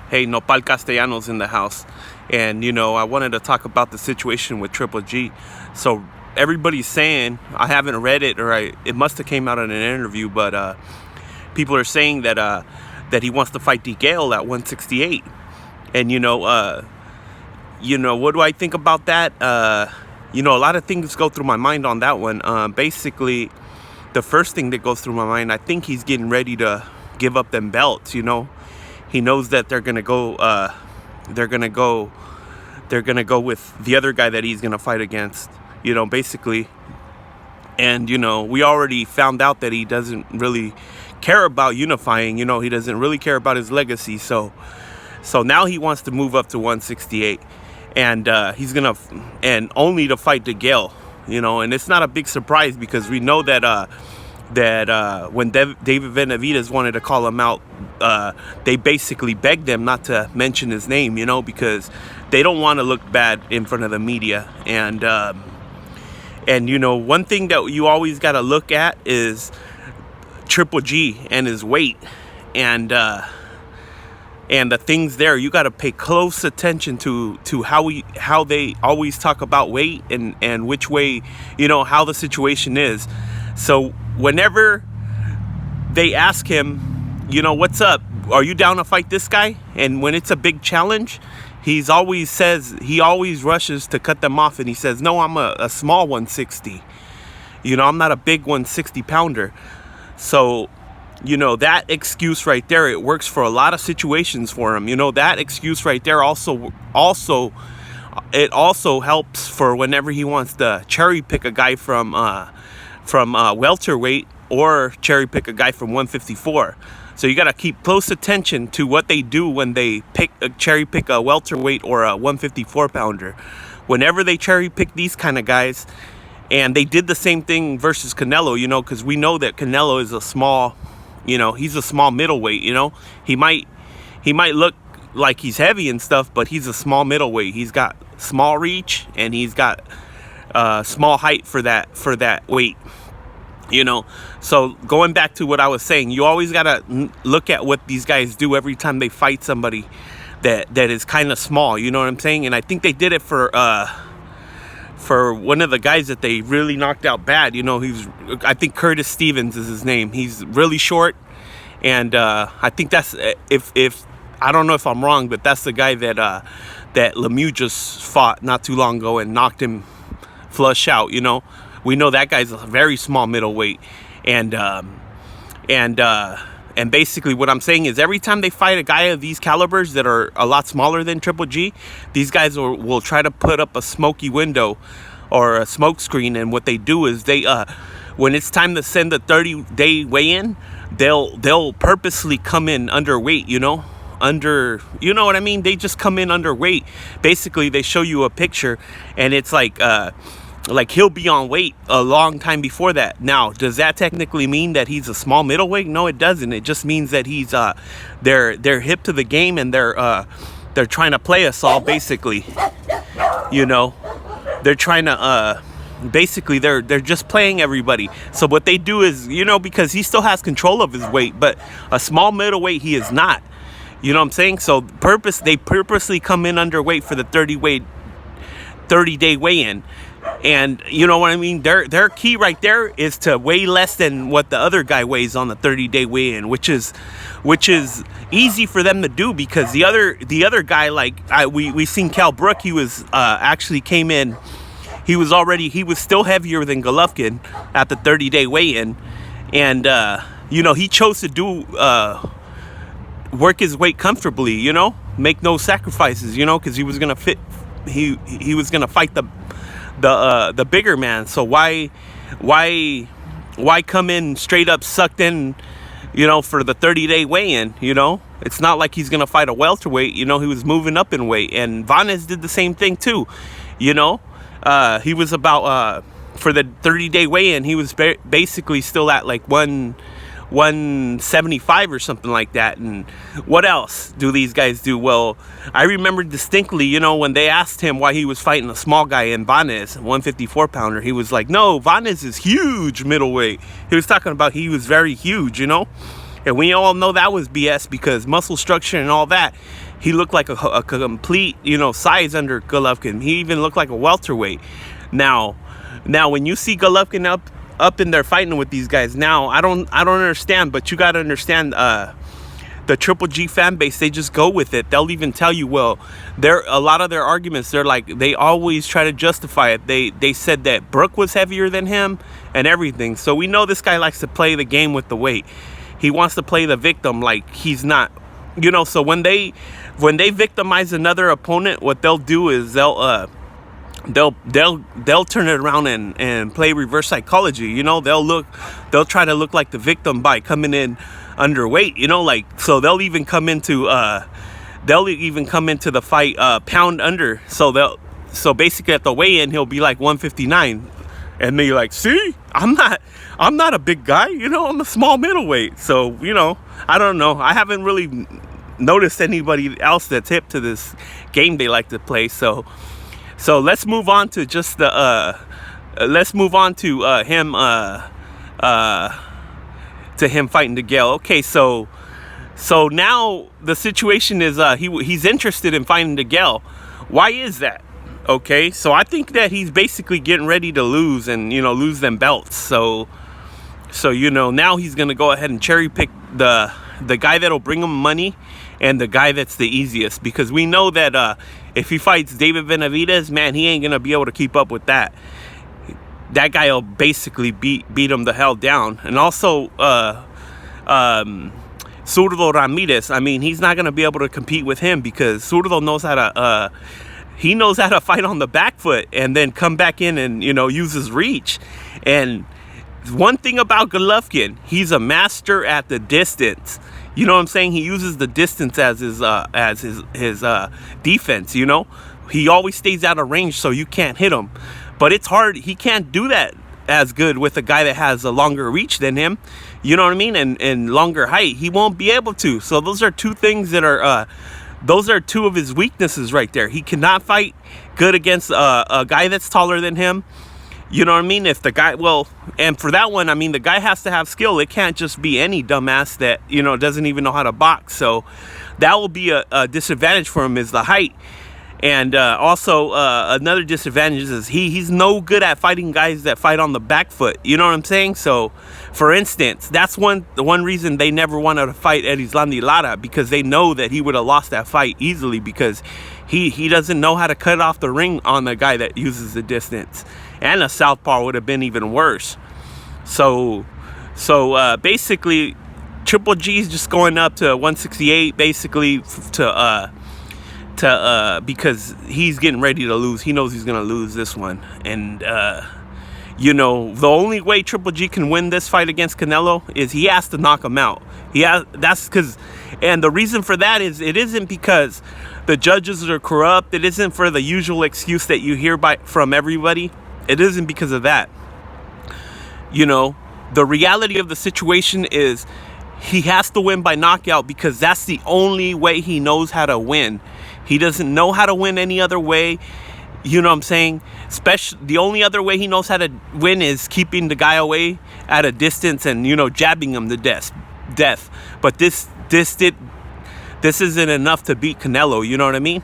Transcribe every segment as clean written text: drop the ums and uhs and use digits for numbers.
Hey, Nopal Castellanos in the house. And, I wanted to talk about the situation with Triple G. So everybody's saying, I haven't read it, or it must have came out in an interview, but people are saying that he wants to fight D. Gale at 168. And, what do I think about that? A lot of things go through my mind on that one. Basically, the first thing that goes through my mind, I think he's getting ready to give up them belts. He knows that they're gonna go with the other guy that he's gonna fight against, basically. And we already found out that he doesn't really care about unifying. He doesn't really care about his legacy. So now he wants to move up to 168, and he's gonna only to fight DeGale. And it's not a big surprise, because we know that when David Benavidez wanted to call him out, they basically begged them not to mention his name, because they don't want to look bad in front of the media. And one thing that you always got to look at is Triple G and his weight, and the things there. You got to pay close attention to how they always talk about weight and which way, how the situation is. So whenever they ask him, what's up? Are you down to fight this guy? And when it's a big challenge, he always rushes to cut them off, and he says, no, I'm a small 160. I'm not a big 160 pounder. So, that excuse right there, it works for a lot of situations for him. That excuse right there also helps for whenever he wants to cherry pick a guy from welterweight, or cherry pick a guy from 154. So you got to keep close attention to what they do when they cherry pick a welterweight or a 154 pounder. Whenever they cherry pick these kind of guys, and they did the same thing versus Canelo, because we know that Canelo is a small, he's a small middleweight. He might look like he's heavy and stuff, but he's a small middleweight. He's got small reach, and he's got small height for that weight. So going back to what I was saying, you always gotta look at what these guys do every time they fight somebody that is kind of small. You know what I'm saying? And I think they did it for one of the guys that they really knocked out bad. I think Curtis Stevens is his name. He's really short, and I think that's if I don't know if I'm wrong, but that's the guy that Lemieux just fought not too long ago and knocked him flush out. We know that guy's a very small middleweight, and basically what I'm saying is, every time they fight a guy of these calibers that are a lot smaller than Triple G, these guys will try to put up a smoky window or a smoke screen. And what they do is they when it's time to send the 30-day weigh-in, they'll purposely come in underweight. You know what I mean? They just come in underweight. Basically, they show you a picture, and it's like he'll be on weight a long time before that. Now, does that technically mean that he's a small middleweight? No, it doesn't. It just means that he's they're hip to the game, and they're trying to play us all, basically. They're trying to basically they're just playing everybody. So what they do is, because he still has control of his weight, but a small middleweight he is not. You know what I'm saying? So they purposely come in underweight for the 30-day weigh-in. And you know what I mean? Their key right there is to weigh less than what the other guy weighs on the 30-day weigh-in, which is easy for them to do, because the other guy, we seen Cal Brook, he was actually came in, he was still heavier than Golovkin at the 30-day weigh-in, and he chose to do work his weight comfortably, make no sacrifices, because he was gonna he was gonna fight the bigger man. So why come in straight up sucked in, for the 30-day weigh-in? It's not like he's gonna fight a welterweight. He was moving up in weight, and Vanez did the same thing too. He was about for the 30-day weigh-in, he was basically still at like 175 or something like that. And what else do these guys do? Well, I remember distinctly, when they asked him why he was fighting a small guy in Vanez, 154 pounder, he was like, no, Vanez is huge middleweight. He was talking about he was very huge, And we all know that was BS, because muscle structure and all that, he looked like a complete, size under Golovkin. He even looked like a welterweight. Now when you see Golovkin up in there fighting with these guys, now I don't understand, but you got to understand, the Triple G fan base, they just go with it. They'll even tell you, well, a lot of their arguments, they always try to justify it. They said that Brooke was heavier than him and everything. So we know this guy likes to play the game with the weight. He wants to play the victim like he's not, so when they victimize another opponent, what they'll do is they'll turn it around and play reverse psychology. They'll try to look like the victim by coming in underweight, so they'll even come into the fight pound under. So basically at the weigh-in, he'll be like 159, and they're like, see, I'm not a big guy, I'm a small middleweight. So I don't know, I haven't really noticed anybody else that's hip to this game they like to play. So let's move on to just him fighting DeGale. Okay, so now the situation is he's interested in fighting DeGale. Why is that? Okay, so I think that he's basically getting ready to lose and lose them belts. So now he's gonna go ahead and cherry pick the guy that'll bring him money and the guy that's the easiest, because we know that if he fights David Benavidez, man, he ain't gonna be able to keep up with that. That guy will basically beat him the hell down. And also Zurdo Ramirez, I mean, he's not going to be able to compete with him, because Zurdo knows how to fight on the back foot and then come back in and use his reach. And one thing about Golovkin, he's a master at the distance. You know what I'm saying? He uses the distance as his defense. He always stays out of range, so you can't hit him. But it's hard. He can't do that as good with a guy that has a longer reach than him. You know what I mean? And longer height. He won't be able to. So those are two things that are, those are two of his weaknesses right there. He cannot fight good against a guy that's taller than him. You know what I mean? If the guy, and for that one, I mean, the guy has to have skill. It can't just be any dumbass that, doesn't even know how to box. So that will be a disadvantage for him, is the height. And also another disadvantage is he's no good at fighting guys that fight on the back foot. You know what I'm saying? So, for instance, that's the one reason they never wanted to fight Erislandy Lara, because they know that he would have lost that fight easily, because he doesn't know how to cut off the ring on the guy that uses the distance. And a southpaw would have been even worse. So basically, Triple G is just going up to 168, basically because he's getting ready to lose. He knows he's going to lose this one. And, the only way Triple G can win this fight against Canelo is he has to knock him out. And the reason for that is, it isn't because the judges are corrupt. It isn't for the usual excuse that you hear from everybody. It isn't because of that. The reality of the situation is he has to win by knockout, because that's the only way he knows how to win. He doesn't know how to win any other way. You know what I'm saying? The only other way he knows how to win is keeping the guy away at a distance and, jabbing him to death. But this isn't enough to beat Canelo, you know what I mean?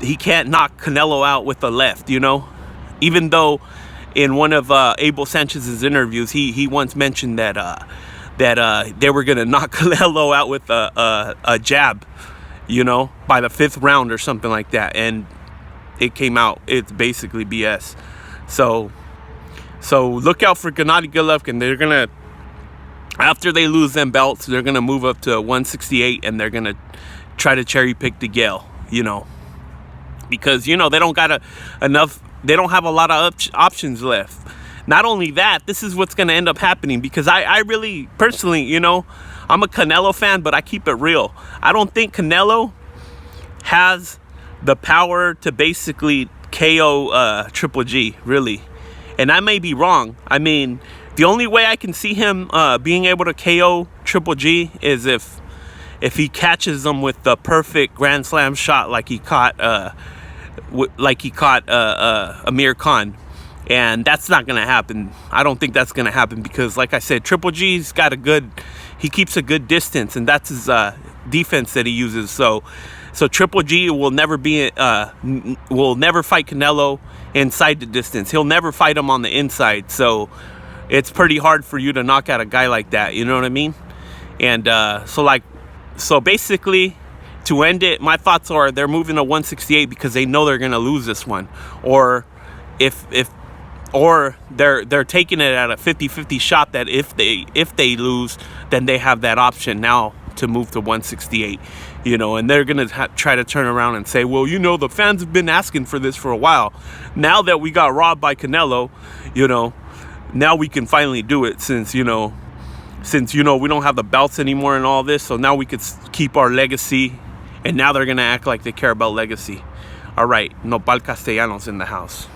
He can't knock Canelo out with the left, Even though in one of Abel Sanchez's interviews, he once mentioned that they were going to knock Canelo out with a jab, by the 5th round or something like that. And it came out, it's basically BS. So look out for Gennady Golovkin. They're going to, after they lose them belts, they're going to move up to 168, and they're going to try to cherry pick DeGale, because, they don't have a lot of options left. Not only that, this is what's going to end up happening, because I really, personally, I'm a Canelo fan, but I keep it real. I don't think Canelo has the power to basically KO Triple G, really. And I may be wrong. I mean, the only way I can see him being able to KO Triple G is if he catches them with the perfect Grand Slam shot, like he caught Amir Khan. And that's not going to happen. I don't think that's going to happen, because, like I said, Triple G's got a good He keeps a good distance, and that's his defense that he uses. So Triple G will never fight Canelo inside the distance. He'll never fight him on the inside. So it's pretty hard for you to knock out a guy like that. You know what I mean? And so basically, to end it, my thoughts are they're moving to 168 because they know they're gonna lose this one, or they're taking it at a 50-50 shot that if they lose, then they have that option now to move to 168, you know, and they're gonna try to turn around and say, well, you know, the fans have been asking for this for a while. Now that we got robbed by Canelo, you know, now we can finally do it, since we don't have the belts anymore and all this. So now we could keep our legacy, and now they're gonna act like they care about legacy. All right, Nopal Castellanos in the house.